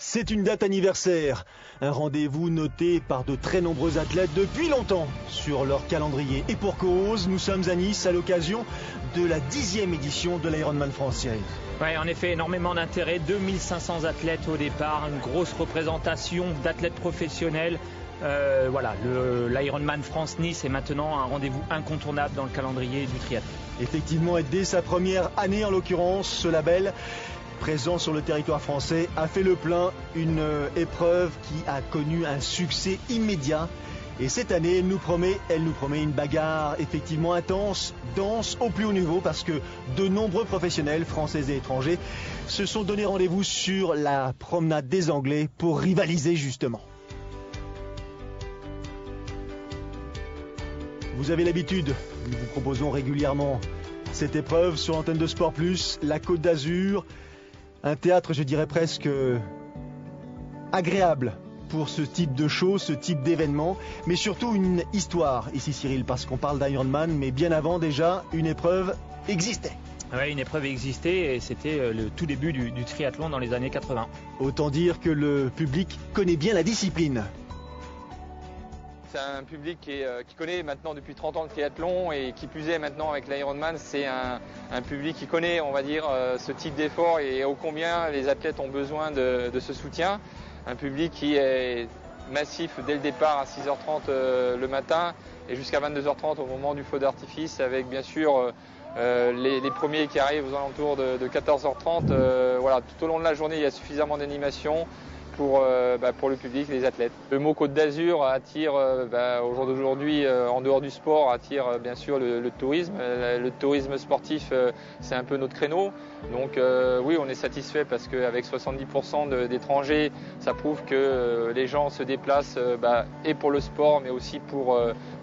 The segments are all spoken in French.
C'est une date anniversaire, un rendez-vous noté par de très nombreux athlètes depuis longtemps sur leur calendrier. Et pour cause, nous sommes à Nice à l'occasion de la 10e édition de l'Ironman France Series. Oui, en effet, énormément d'intérêt, 2500 athlètes au départ, une grosse représentation d'athlètes professionnels. L'Ironman France Nice est maintenant un rendez-vous incontournable dans le calendrier du triathlon. Effectivement, et dès sa première année en l'occurrence, ce label présent sur le territoire français a fait le plein, une épreuve qui a connu un succès immédiat. Et cette année, elle nous promet une bagarre effectivement intense, dense, au plus haut niveau, parce que de nombreux professionnels français et étrangers se sont donné rendez-vous sur la promenade des Anglais pour rivaliser justement. Vous avez l'habitude, nous vous proposons régulièrement cette épreuve sur l'antenne de Sport Plus, la Côte d'Azur, un théâtre, je dirais presque agréable pour ce type de show, ce type d'événement, mais surtout une histoire ici Cyril, parce qu'on parle d'Ironman, mais bien avant déjà, une épreuve existait. Oui, une épreuve existait et c'était le tout début du triathlon dans les années 80. Autant dire que le public connaît bien la discipline. C'est un public qui connaît maintenant depuis 30 ans le triathlon et qui plus est maintenant avec l'Ironman, c'est un public qui connaît, on va dire, ce type d'effort et ô combien les athlètes ont besoin de ce soutien. Un public qui est massif dès le départ à 6h30 le matin et jusqu'à 22h30 au moment du feu d'artifice avec bien sûr les premiers qui arrivent aux alentours de 14h30. Tout au long de la journée, il y a suffisamment d'animation pour le public, les athlètes. Le mot Côte d'Azur attire, au jour d'aujourd'hui, en dehors du sport, attire bien sûr le tourisme. Le tourisme sportif, c'est un peu notre créneau. Donc oui, on est satisfait parce qu'avec 70% d'étrangers, ça prouve que les gens se déplacent et pour le sport, mais aussi pour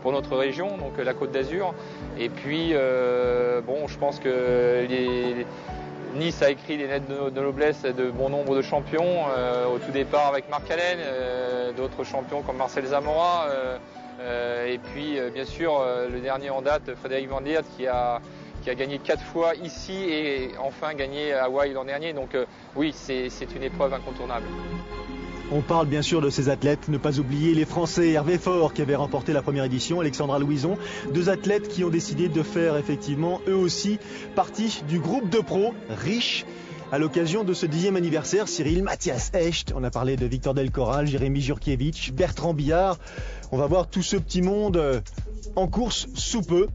notre région, donc la Côte d'Azur. Et puis, je pense que Nice a écrit les lettres de noblesse de bon nombre de champions, au tout départ avec Marc Allen, d'autres champions comme Marcel Zamora, et puis bien sûr le dernier en date, Frédéric Van Liert, qui a gagné 4 fois ici et enfin gagné à Hawaï l'an dernier. Donc oui, c'est une épreuve incontournable. On parle bien sûr de ces athlètes, ne pas oublier les Français, Hervé Faure qui avait remporté la première édition, Alexandra Louison, deux athlètes qui ont décidé de faire effectivement eux aussi partie du groupe de pros riches à l'occasion de ce 10e anniversaire. Cyril, Mathias Hecht, on a parlé de Victor Del Corral, Jérémy Jurkiewicz, Bertrand Billard. On va voir tout ce petit monde en course sous peu.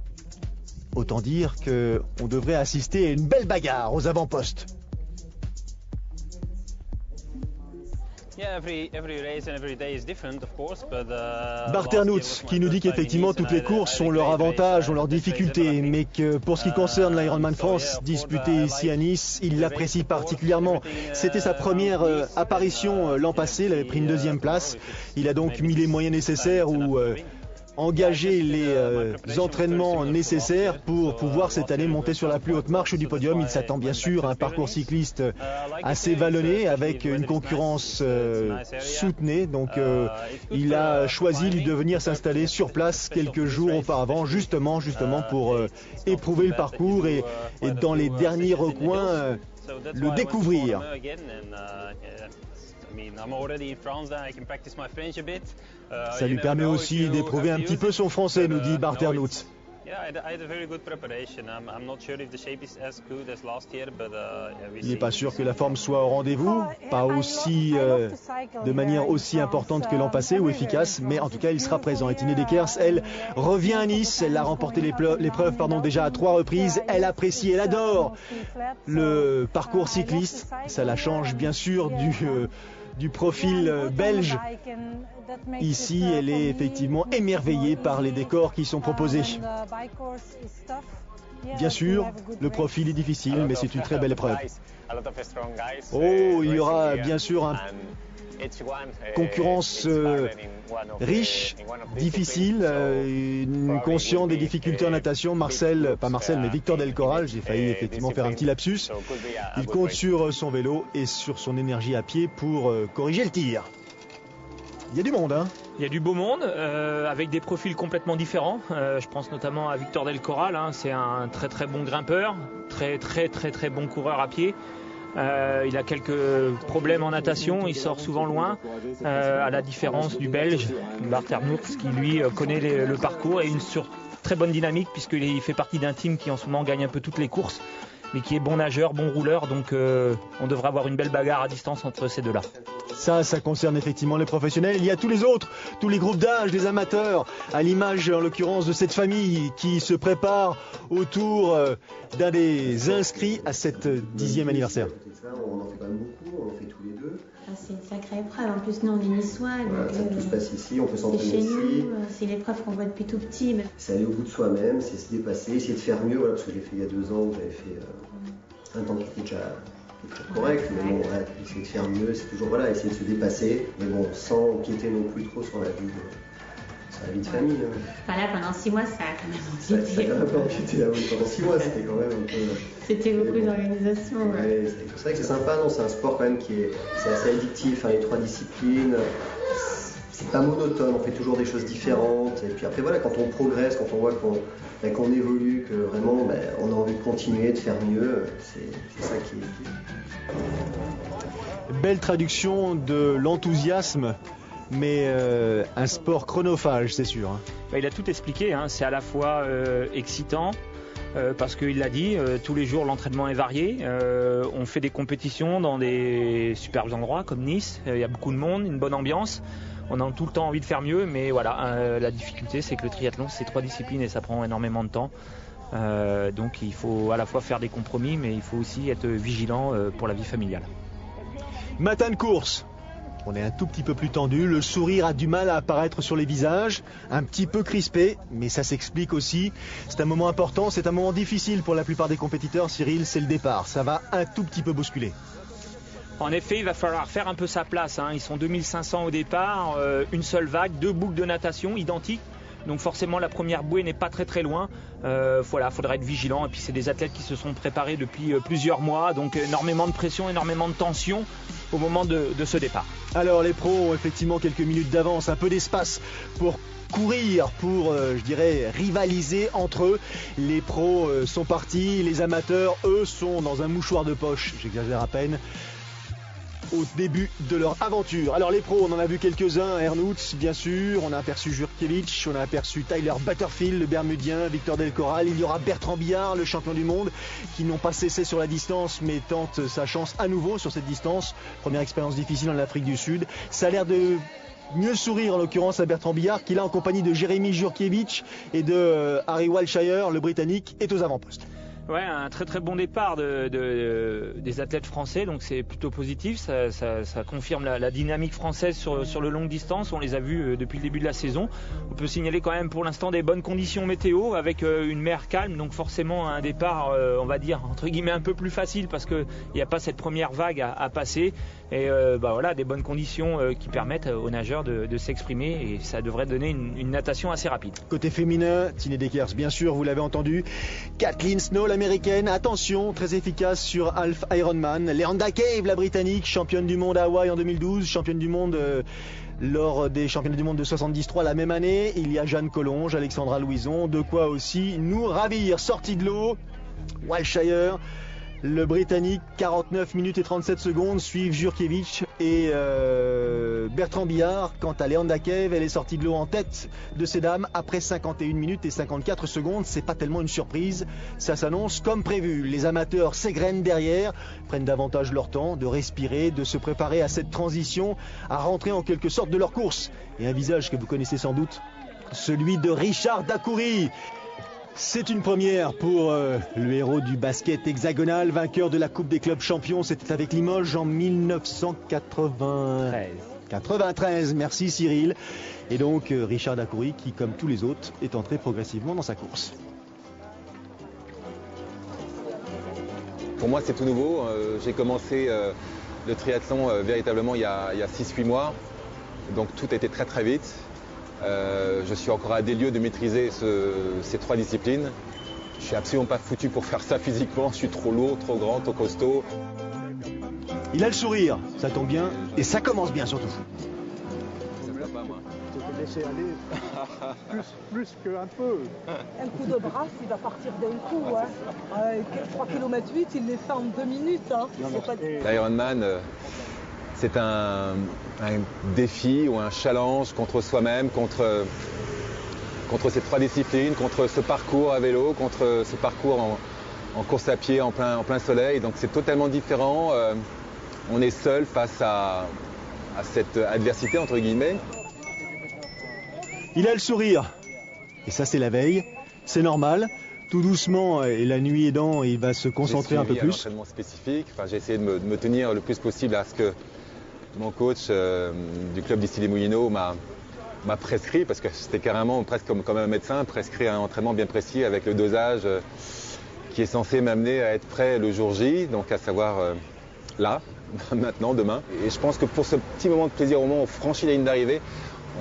Autant dire qu'on devrait assister à une belle bagarre aux avant-postes. Bart Ernouts qui nous dit qu'effectivement toutes les courses ont leurs avantages, ont leurs difficultés, mais que pour ce qui concerne l'Ironman France disputé ici à Nice, il l'apprécie particulièrement. C'était sa première apparition l'an passé, il avait pris une 2e place. Il a donc mis les moyens nécessaires ou engager les entraînements nécessaires pour pouvoir cette année monter sur la plus haute marche du podium. Il s'attend bien sûr à un parcours cycliste assez vallonné avec une concurrence soutenue. Donc il a choisi de venir s'installer sur place quelques jours auparavant justement pour éprouver le parcours et dans les derniers recoins le découvrir. Ça lui permet aussi d'éprouver un petit peu son français, nous dit Bart Ernouts. Il n'est pas sûr que la forme soit au rendez-vous, pas aussi de manière aussi importante que l'an passé ou efficace, mais en tout cas il sera présent. Et Tinée Dekers, elle revient à Nice, elle a remporté l'épreuve déjà à 3 reprises, elle apprécie, elle adore le parcours cycliste, ça la change bien sûr du profil belge. Ici, elle est effectivement émerveillée par les décors qui sont proposés. Bien sûr, le profil est difficile, mais c'est une très belle épreuve. Oh, il y aura bien sûr une concurrence riche, difficile, conscient des difficultés en natation. mais Victor Del Corral, j'ai failli effectivement faire un petit lapsus. Il compte sur son vélo et sur son énergie à pied pour corriger le tir. Il y a du monde, hein? Il y a du beau monde, avec des profils complètement différents. Je pense notamment à Victor Del Corral, c'est un très très bon grimpeur, très très très très bon coureur à pied. Il a quelques problèmes en natation, il sort souvent loin, à la différence du Belge, Barternouts, qui lui connaît le parcours et une très bonne dynamique puisqu'il fait partie d'un team qui en ce moment gagne un peu toutes les courses, mais qui est bon nageur, bon rouleur, donc on devrait avoir une belle bagarre à distance entre ces deux-là. Ça concerne effectivement les professionnels. Il y a tous les autres, tous les groupes d'âge, les amateurs, à l'image en l'occurrence de cette famille qui se prépare autour d'un des inscrits à cette 10e anniversaire. On en fait quand même beaucoup, on en fait tous les deux. C'est une sacrée épreuve, en plus nous on est niçois. Voilà, donc, tout se passe ici, on peut s'entraîner chez ici. nous, c'est l'épreuve qu'on voit depuis tout petit. C'est aller au bout de soi-même, c'est se dépasser, essayer de faire mieux, voilà, parce que j'ai fait il y a 2 ans, j'avais fait un temps qui était déjà correct, mais bon, ouais, essayer de faire mieux, c'est toujours voilà, essayer de se dépasser, mais bon, sans empiéter non plus trop sur la vie de famille. Hein. Voilà, pendant 6 mois, ça a quand même empiété. Ça a quand même pas empiété, là, oui, pendant 6 mois, c'était quand même un peu... C'était beaucoup d'organisation. Ouais, c'est vrai que c'est sympa, non, c'est un sport quand même c'est assez addictif, hein, les 3 disciplines, c'est pas monotone, on fait toujours des choses différentes, et puis après voilà, quand on progresse, quand on voit qu'on évolue, que vraiment on a envie de continuer, de faire mieux, c'est ça qui est... Belle traduction de l'enthousiasme, mais un sport chronophage, c'est sûr. Hein. Il a tout expliqué, hein. C'est à la fois excitant, parce qu'il l'a dit, tous les jours l'entraînement est varié, on fait des compétitions dans des superbes endroits comme Nice, il y a beaucoup de monde, une bonne ambiance, on a tout le temps envie de faire mieux, mais voilà, la difficulté c'est que le triathlon c'est 3 disciplines et ça prend énormément de temps, donc il faut à la fois faire des compromis, mais il faut aussi être vigilant pour la vie familiale. Matin de course. On est un tout petit peu plus tendu, le sourire a du mal à apparaître sur les visages, un petit peu crispé, mais ça s'explique aussi. C'est un moment important, c'est un moment difficile pour la plupart des compétiteurs, Cyril, c'est le départ. Ça va un tout petit peu bousculer. En effet, il va falloir faire un peu sa place, hein. Ils sont 2500 au départ, une seule vague, 2 boucles de natation identiques. Donc forcément la première bouée n'est pas très loin. Voilà, faudra être vigilant. Et puis c'est des athlètes qui se sont préparés depuis plusieurs mois, donc énormément de pression, énormément de tension au moment de ce départ. Alors les pros ont effectivement quelques minutes d'avance, un peu d'espace pour courir, pour je dirais rivaliser entre eux. Les pros sont partis, les amateurs eux sont dans un mouchoir de poche, j'exagère à peine, au début de leur aventure. Alors les pros, on en a vu quelques-uns, Ernouts bien sûr, on a aperçu Jurkiewicz, on a aperçu Tyler Butterfield, le Bermudien, Victor Del Corral, il y aura Bertrand Billard, le champion du monde, qui n'ont pas cessé sur la distance, mais tente sa chance à nouveau sur cette distance. Première expérience difficile en Afrique du Sud. Ça a l'air de mieux sourire en l'occurrence à Bertrand Billard, qui là en compagnie de Jérémy Jurkiewicz et de Harry Walshire, le Britannique, est aux avant-postes. Ouais, un très bon départ des athlètes français, donc c'est plutôt positif, ça confirme la dynamique française sur le longue distance, on les a vus depuis le début de la saison. On peut signaler quand même pour l'instant des bonnes conditions météo avec une mer calme, donc forcément un départ on va dire entre guillemets un peu plus facile parce qu'il n'y a pas cette première vague à passer et voilà, des bonnes conditions qui permettent aux nageurs de s'exprimer et ça devrait donner une natation assez rapide. Côté féminin, Tine Dekers bien sûr, vous l'avez entendu, Kathleen Snow l'américaine, attention, très efficace sur Half Ironman, Leanda Cave la britannique, championne du monde à Hawaï en 2012, championne du monde lors des championnats du monde de 73 la même année. Il y a Jeanne Collonges, Alexandra Louison, de quoi aussi nous ravir. Sortie de l'eau, Walshire, le Britannique, 49 minutes et 37 secondes, suivent Jurkiewicz et Bertrand Billard. Quant à Leanda Cave, elle est sortie de l'eau en tête de ces dames après 51 minutes et 54 secondes. C'est pas tellement une surprise, ça s'annonce comme prévu. Les amateurs s'égrènent derrière, prennent davantage leur temps de respirer, de se préparer à cette transition, à rentrer en quelque sorte de leur course. Et un visage que vous connaissez sans doute, celui de Richard Dacoury. C'est une première pour le héros du basket hexagonal, vainqueur de la Coupe des clubs champions. C'était avec Limoges en 1993. Merci Cyril. Et donc Richard Dacoury qui, comme tous les autres, est entré progressivement dans sa course. Pour moi, c'est tout nouveau. J'ai commencé le triathlon véritablement il y a 6-8 mois. Donc tout a été très vite. Je suis encore à des lieux de maîtriser ces 3 disciplines. Je suis absolument pas foutu pour faire ça physiquement. Je suis trop lourd, trop grand, trop costaud. Il a le sourire, ça tombe bien, et ça commence bien surtout. Ça me l'a pas, moi. laisser aller plus qu'un peu. Un coup de brasse, il va partir d'un coup. Hein. 3 km 8, il les fait en 2 minutes. Hein. L'Ironman, c'est un défi ou un challenge contre soi-même, contre ces 3 disciplines, contre ce parcours à vélo, contre ce parcours en course à pied en plein soleil. Donc c'est totalement différent. On est seul face à cette adversité, entre guillemets. Il a le sourire. Et ça, c'est la veille. C'est normal. Tout doucement, et la nuit aidant, il va se concentrer un peu plus. J'ai suivi un entraînement spécifique. J'ai essayé de me tenir le plus possible à ce que mon coach du club d'Issy-les-Moulineaux m'a prescrit, parce que c'était carrément presque comme un médecin, prescrit un entraînement bien précis avec le dosage qui est censé m'amener à être prêt le jour J, donc à savoir là, maintenant, demain. Et je pense que pour ce petit moment de plaisir, au moment où on franchit la ligne d'arrivée,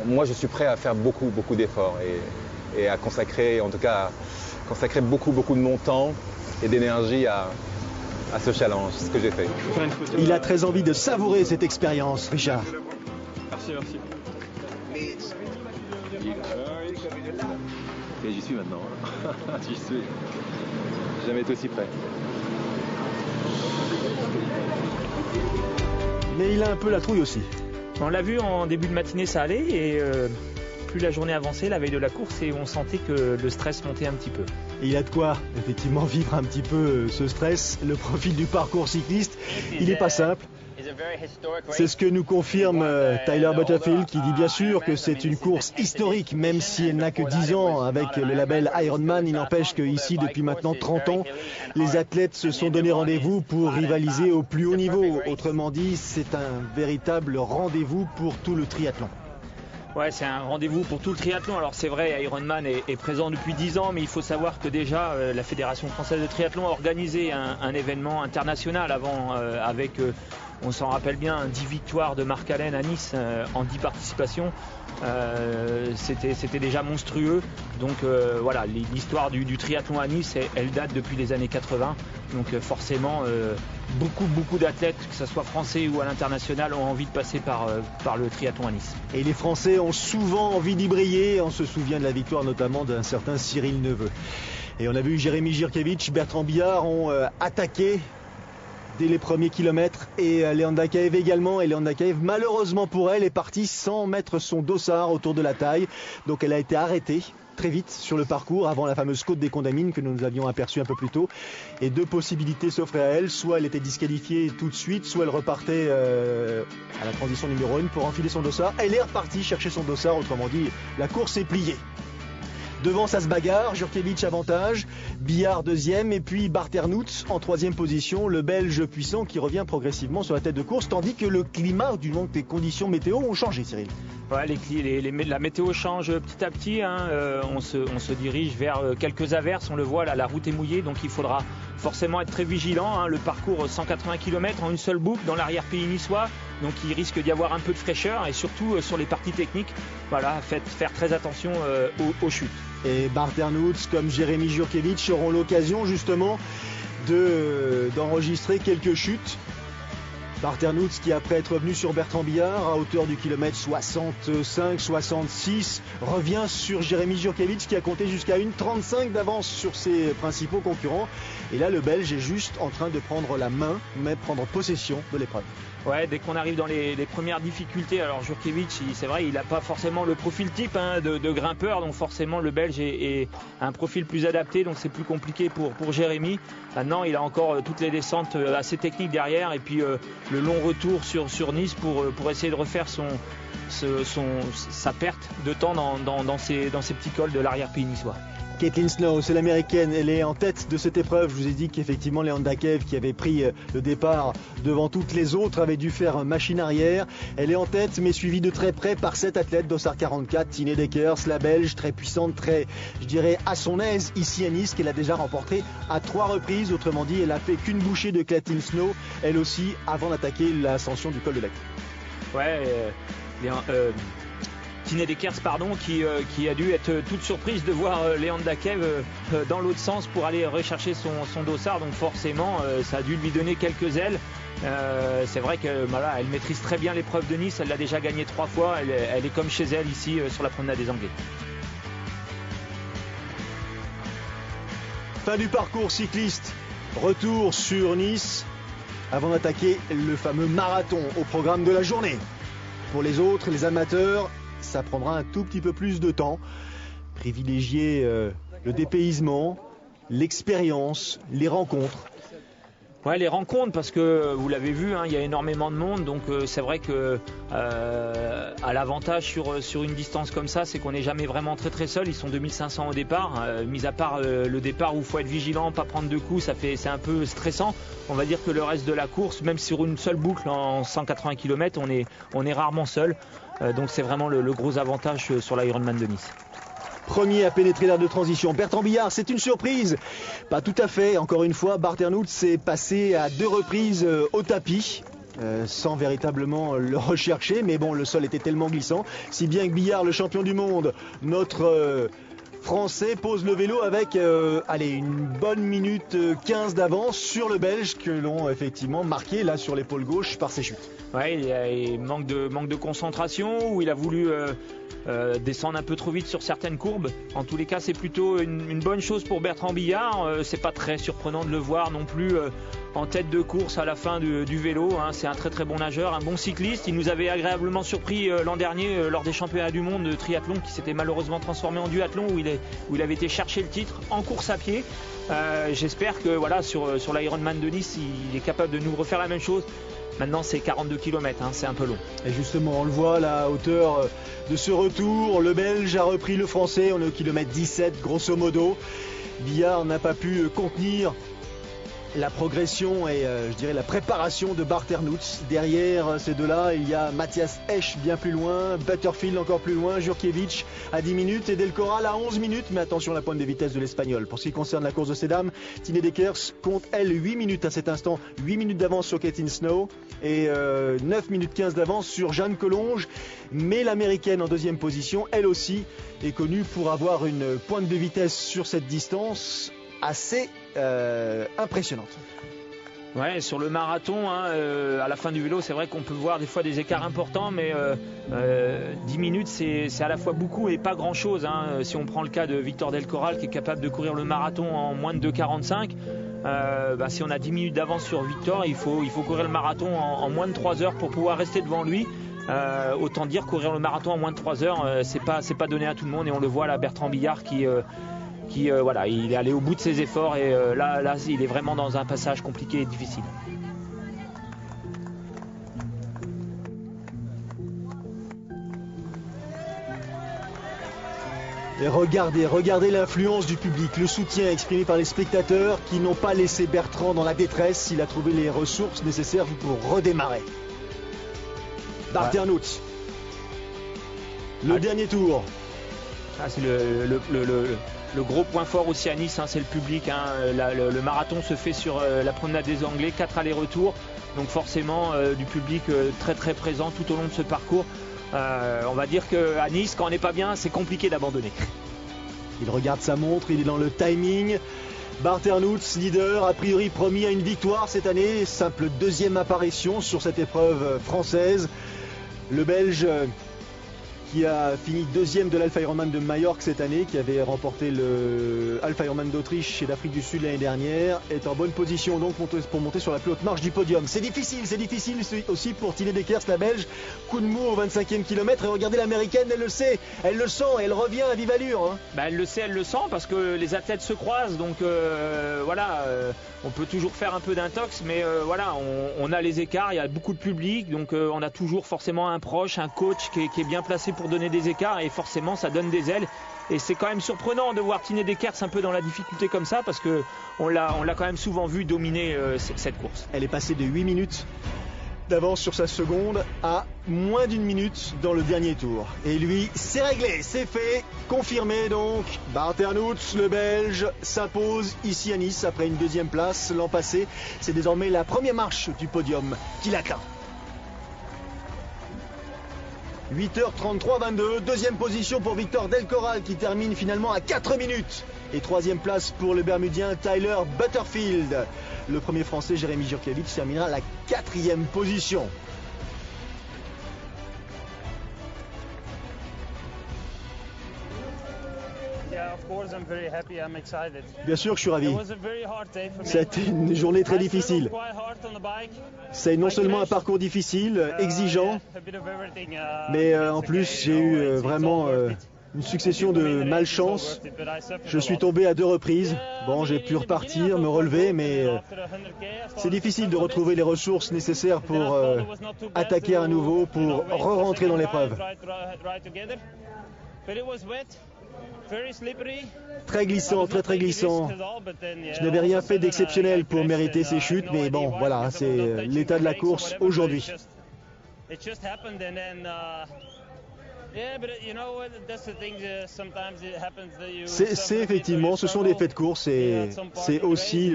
moi je suis prêt à faire beaucoup d'efforts et à consacrer, en tout cas, beaucoup de mon temps et d'énergie à ce challenge, c'est ce que j'ai fait. Il a très envie de savourer cette expérience, Richard. Merci. Et j'y suis maintenant. J'y suis. J'ai jamais été aussi près. Mais il a un peu la trouille aussi. On l'a vu en début de matinée, ça allait, et plus la journée avançait, la veille de la course, et on sentait que le stress montait un petit peu. Et il a de quoi, effectivement, vivre un petit peu ce stress. Le profil du parcours cycliste, il n'est pas simple. C'est ce que nous confirme Tyler Butterfield, qui dit bien sûr que c'est une course historique, même si elle n'a que 10 ans avec le label Ironman. Il n'empêche qu'ici, depuis maintenant 30 ans, les athlètes se sont donné rendez-vous pour rivaliser au plus haut niveau. Autrement dit, c'est un véritable rendez-vous pour tout le triathlon. Ouais, c'est un rendez-vous pour tout le triathlon. Alors c'est vrai, Ironman est présent depuis 10 ans, mais il faut savoir que déjà la Fédération française de triathlon a organisé un événement international avant avec, on s'en rappelle bien, 10 victoires de Marc Allen à Nice en 10 participations. C'était déjà monstrueux. Donc voilà, l'histoire du triathlon à Nice, elle date depuis les années 80. Donc forcément, beaucoup d'athlètes, que ce soit français ou à l'international, ont envie de passer par le triathlon à Nice. Et les Français ont souvent envie d'y briller. On se souvient de la victoire notamment d'un certain Cyril Neveu. Et on a vu Jérémy Jurkevich, Bertrand Billard ont attaqué dès les premiers kilomètres, et Leon Dakaev également. Et Leon Dakaev, malheureusement pour elle, est partie sans mettre son dossard autour de la taille. Donc elle a été arrêtée très vite sur le parcours avant la fameuse côte des Condamines que nous avions aperçue un peu plus tôt. Et 2 possibilités s'offraient à elle. Soit elle était disqualifiée tout de suite, soit elle repartait à la transition numéro 1 pour enfiler son dossard. Elle est repartie chercher son dossard, autrement dit, la course est pliée. Devant, ça se bagarre, Jurkevich avantage, Billard deuxième, et puis Barternouts en 3e position, le Belge puissant qui revient progressivement sur la tête de course, tandis que le climat, du moins que les conditions météo, ont changé, Cyril. Ouais, la météo change petit à petit, hein. On se dirige vers quelques averses, on le voit là, la route est mouillée, donc il faudra forcément être très vigilant, hein. Le parcours 180 km en une seule boucle dans l'arrière-pays niçois, donc il risque d'y avoir un peu de fraîcheur, et surtout sur les parties techniques, voilà, faire très attention aux chutes. Et Barternouts comme Jérémy Jurkevich auront l'occasion justement d'enregistrer quelques chutes. Barternouts qui, après être revenu sur Bertrand Billard à hauteur du kilomètre 65-66, revient sur Jérémy Jurkevich qui a compté jusqu'à 1,35 d'avance sur ses principaux concurrents. Et là, le Belge est juste en train de prendre la main, mais prendre possession de l'épreuve. Ouais, dès qu'on arrive dans les premières difficultés, alors Jurkevich, c'est vrai, il n'a pas forcément le profil type, hein, de grimpeur, donc forcément le Belge est un profil plus adapté, donc c'est plus compliqué pour Jérémy. Maintenant, il a encore toutes les descentes assez techniques derrière, et puis le long retour sur Nice pour essayer de refaire sa perte de temps dans ces petits cols de l'arrière-pays niçois. Caitlin Snow, c'est l'américaine, elle est en tête de cette épreuve. Je vous ai dit qu'effectivement Leon Dakaev, qui avait pris le départ devant toutes les autres, avait dû faire machine arrière. Elle est en tête, mais suivie de très près par 7 athlètes d'Ossard 44, Tine Deckers, la Belge, très puissante, très, je dirais, à son aise ici à Nice, qu'elle a déjà remporté à 3 reprises. Autrement dit, elle a fait qu'une bouchée de Caitlin Snow, elle aussi, avant d'attaquer l'ascension du col de Lac. Ouais, Tine Dekers, qui a dû être toute surprise de voir Leanne Dakev dans l'autre sens pour aller rechercher son dossard. Donc forcément, ça a dû lui donner quelques ailes. C'est vrai que voilà, elle maîtrise très bien l'épreuve de Nice. Elle l'a déjà gagnée 3 fois. Elle est comme chez elle ici sur la promenade des Anglais. Fin du parcours cycliste. Retour sur Nice avant d'attaquer le fameux marathon au programme de la journée. Pour les autres, les amateurs, ça prendra un tout petit peu plus de temps. Privilégier le dépaysement, l'expérience, les rencontres. Ouais, les rencontres, parce que vous l'avez vu, il y a énormément de monde, donc c'est vrai que à l'avantage sur une distance comme ça, c'est qu'on n'est jamais vraiment très seul. Ils sont 2500 au départ, mis à part le départ où il faut être vigilant, pas prendre de coups, c'est un peu stressant. On va dire que le reste de la course, même sur une seule boucle en 180 km, on est rarement seul. Donc c'est vraiment le gros avantage sur l'Ironman de Nice. Premier à pénétrer l'aire de transition, Bertrand Billard, c'est une surprise. Pas tout à fait, encore une fois, Bart Ehrnouth s'est passé à 2 reprises au tapis. Sans véritablement le rechercher, mais bon, le sol était tellement glissant, si bien que Billard, le champion du monde, notre Français, pose le vélo avec une bonne minute 15 d'avance sur le Belge que l'on effectivement marqué là sur l'épaule gauche par ses chutes. Ouais, il manque de concentration, où il a voulu descendre un peu trop vite sur certaines courbes. En tous les cas, c'est plutôt une bonne chose pour Bertrand Billard. C'est pas très surprenant de le voir non plus en tête de course à la fin du vélo. C'est un très bon nageur, un bon cycliste. Il nous avait agréablement surpris l'an dernier lors des championnats du monde de triathlon, qui s'était malheureusement transformé en duathlon, où il avait été chercher le titre en course à pied. J'espère que voilà, sur l'Ironman de Nice, il est capable de nous refaire la même chose. Maintenant, c'est 42 km, c'est un peu long. Et justement, on le voit, la hauteur de ce retour, le Belge a repris le Français, on est au kilomètre 17, grosso modo. Billard n'a pas pu contenir la progression et je dirais la préparation de Bart Ehrnouth. Derrière ces deux-là, il y a Matthias Esch bien plus loin, Butterfield encore plus loin, Jurkiewicz à 10 minutes et Del Corral à 11 minutes. Mais attention, la pointe de vitesse de l'Espagnol. Pour ce qui concerne la course de ces dames, Tine Dekers compte, elle, 8 minutes à cet instant. 8 minutes d'avance sur Caitlin Snow et 9 minutes 15 d'avance sur Jeanne Collonges. Mais l'américaine en deuxième position, elle aussi, est connue pour avoir une pointe de vitesse sur cette distance assez impressionnante. Ouais, sur le marathon, à la fin du vélo, c'est vrai qu'on peut voir des fois des écarts importants, mais 10 minutes, c'est à la fois beaucoup et pas grand-chose. Si on prend le cas de Victor Del Corral, qui est capable de courir le marathon en moins de 2,45, si on a 10 minutes d'avance sur Victor, il faut courir le marathon en moins de 3 heures pour pouvoir rester devant lui. Autant dire, courir le marathon en moins de 3 heures, c'est pas donné à tout le monde, et on le voit là, Bertrand Billard qui voilà, il est allé au bout de ses efforts, et là il est vraiment dans un passage compliqué et difficile. Et regardez l'influence du public, le soutien exprimé par les spectateurs qui n'ont pas laissé Bertrand dans la détresse. Il a trouvé les ressources nécessaires pour redémarrer. Bart Ehrnouth, le dernier tour. C'est le gros point fort aussi à Nice, c'est le public. Le marathon se fait sur la promenade des Anglais, 4 allers-retours, donc forcément du public très présent tout au long de ce parcours. On va dire qu'à Nice, quand on n'est pas bien, c'est compliqué d'abandonner. Il regarde sa montre, il est dans le timing. Bart Ehrnouth, leader, a priori promis à une victoire cette année, simple deuxième apparition sur cette épreuve française. Le Belge qui a fini deuxième de l'Alpha Ironman de Majorque cette année, qui avait remporté le Alpha Ironman d'Autriche et d'Afrique du Sud l'année dernière, est en bonne position donc pour monter sur la plus haute marche du podium. C'est difficile aussi pour Tine Dekers, la Belge. Coup de mou au 25e kilomètre, et regardez l'américaine, elle le sait, elle le sent, elle revient à vive allure. Elle le sait, elle le sent, parce que les athlètes se croisent, donc on peut toujours faire un peu d'intox, mais on a les écarts, il y a beaucoup de public, donc on a toujours forcément un proche, un coach qui est bien placé pour donner des écarts, et forcément ça donne des ailes. Et c'est quand même surprenant de voir Tine Dekers un peu dans la difficulté comme ça, parce qu'on l'a quand même souvent vu dominer cette course. Elle est passée de 8 minutes d'avance sur sa seconde à moins d'1 minute dans le dernier tour. Et lui, c'est réglé, c'est fait, confirmé donc. Bart Ehrnouth, le Belge, s'impose ici à Nice après une deuxième place l'an passé. C'est désormais la première marche du podium qu'il atteint. 8h33-22, deuxième position pour Victor Del Corral qui termine finalement à 4 minutes. Et troisième place pour le Bermudien Tyler Butterfield. Le premier Français, Jérémy Jurkiewicz, terminera à la 4e position. Bien sûr que je suis ravi. Ça a été une journée très difficile. C'est non seulement un parcours difficile, exigeant, mais en plus j'ai eu vraiment une succession de malchance. Je suis tombé à 2 reprises. Bon, j'ai pu repartir, me relever, mais c'est difficile de retrouver les ressources nécessaires pour attaquer à nouveau, pour re-rentrer dans l'épreuve. Très glissant, très glissant. Je n'avais rien fait d'exceptionnel pour mériter ces chutes, mais bon, voilà, c'est l'état de la course aujourd'hui. C'est effectivement, ce sont des faits de course et c'est aussi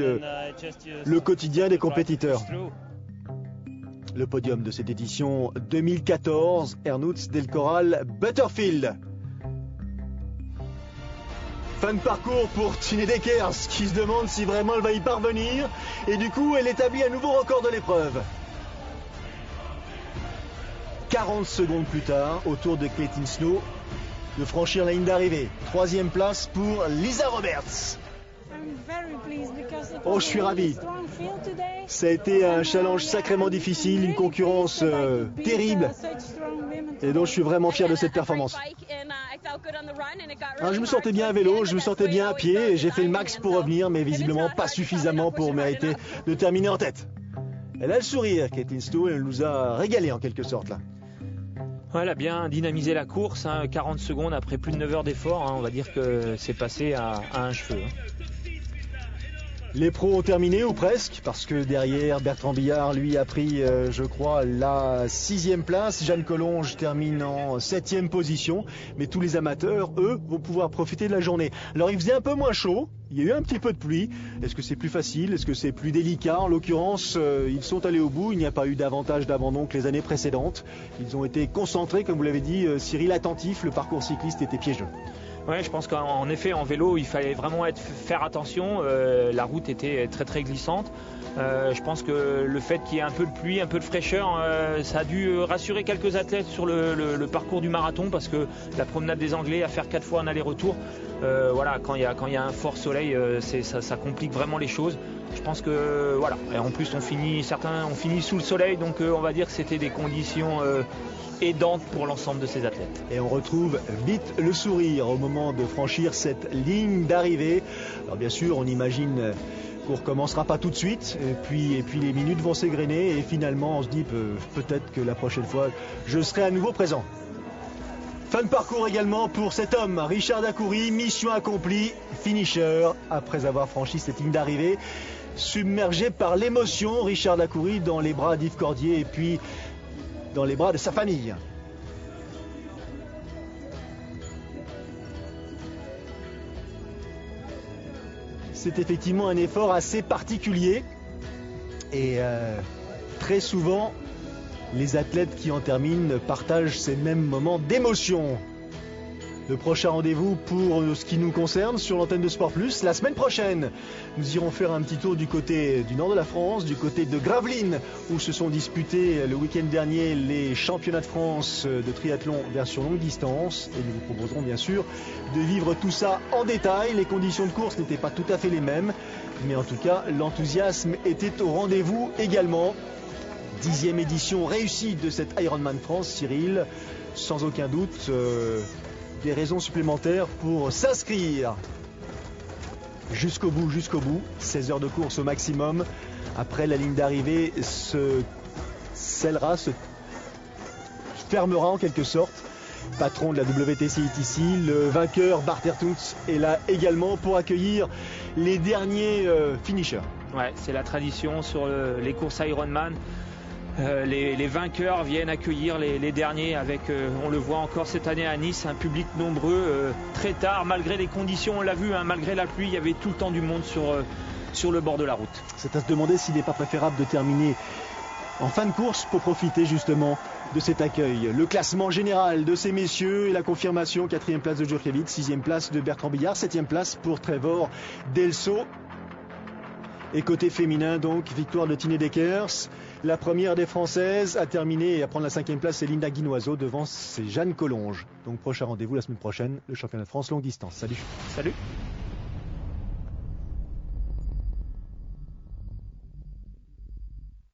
le quotidien des compétiteurs. Le podium de cette édition 2014, Ernouts Del Corral Butterfield. Fin de parcours pour Tine Deckers qui se demande si vraiment elle va y parvenir et du coup elle établit un nouveau record de l'épreuve. 40 secondes plus tard, au tour de Caitlin Snow de franchir la ligne d'arrivée. 3e place pour Lisa Roberts. Oh, je suis ravi. Ça a été un challenge sacrément difficile, une concurrence terrible. Et donc je suis vraiment fier de cette performance. Alors, je me sentais bien à vélo, je me sentais bien à pied et j'ai fait le max pour revenir, mais visiblement pas suffisamment pour mériter de terminer en tête. Elle a le sourire, Caitlin Snow, elle nous a régalé en quelque sorte là. Ouais, elle a bien dynamisé la course, 40 secondes après plus de 9 heures d'effort, on va dire que c'est passé à un cheveu. Les pros ont terminé ou presque, parce que derrière Bertrand Billard, lui, a pris, je crois, la 6e place. Jeanne Collonges termine en 7e position, mais tous les amateurs, eux, vont pouvoir profiter de la journée. Alors il faisait un peu moins chaud, il y a eu un petit peu de pluie. Est-ce que c'est plus facile? Est-ce que c'est plus délicat? En l'occurrence, ils sont allés au bout, il n'y a pas eu davantage d'abandon que les années précédentes. Ils ont été concentrés, comme vous l'avez dit, Cyril, attentif, le parcours cycliste était piégeux. Ouais, je pense qu'en effet, en vélo, il fallait vraiment faire attention. La route était très glissante. Je pense que le fait qu'il y ait un peu de pluie, un peu de fraîcheur, ça a dû rassurer quelques athlètes sur le parcours du marathon, parce que la promenade des Anglais, à faire 4 fois un aller-retour, voilà, quand il y a un fort soleil, ça complique vraiment les choses. Je pense que voilà. Et en plus, certains ont fini sous le soleil, donc on va dire que c'était des conditions aidante pour l'ensemble de ces athlètes. Et on retrouve vite le sourire au moment de franchir cette ligne d'arrivée. Alors bien sûr, on imagine qu'on recommencera pas tout de suite, et puis les minutes vont s'égrener et finalement on se dit peut-être que la prochaine fois je serai à nouveau présent. Fin de parcours également pour cet homme, Richard Dacoury, mission accomplie, finisher après avoir franchi cette ligne d'arrivée. Submergé par l'émotion, Richard Dacoury dans les bras d'Yves Cordier et puis dans les bras de sa famille. C'est effectivement un effort assez particulier et très souvent les athlètes qui en terminent partagent ces mêmes moments d'émotion. Le prochain rendez-vous pour ce qui nous concerne sur l'antenne de Sport Plus, la semaine prochaine. Nous irons faire un petit tour du côté du nord de la France, du côté de Gravelines, où se sont disputés le week-end dernier les championnats de France de triathlon version longue distance. Et nous vous proposerons bien sûr de vivre tout ça en détail. Les conditions de course n'étaient pas tout à fait les mêmes, mais en tout cas l'enthousiasme était au rendez-vous également. 10e édition réussie de cette Ironman France, Cyril, sans aucun doute des raisons supplémentaires pour s'inscrire jusqu'au bout, 16 heures de course au maximum. Après, la ligne d'arrivée se scellera, se fermera en quelque sorte. Patron de la WTC ITC, le vainqueur Bart Ertens est là également pour accueillir les derniers finishers. Ouais, c'est la tradition sur les courses Ironman. Les vainqueurs viennent accueillir les derniers avec, on le voit encore cette année à Nice, un public nombreux très tard, malgré les conditions, on l'a vu, malgré la pluie, il y avait tout le temps du monde sur le bord de la route. C'est à se demander s'il n'est pas préférable de terminer en fin de course pour profiter justement de cet accueil. Le classement général de ces messieurs et la confirmation, 4e place de Djurkevic, 6e place de Bertrand Billard, 7e place pour Trevor Delso. Et côté féminin, donc, victoire de Tine Deckers. La première des Françaises à terminer et à prendre la 5e place, c'est Linda Guinoiseau, devant c'est Jeanne Collonges. Donc prochain rendez-vous la semaine prochaine, le championnat de France longue distance. Salut. Salut.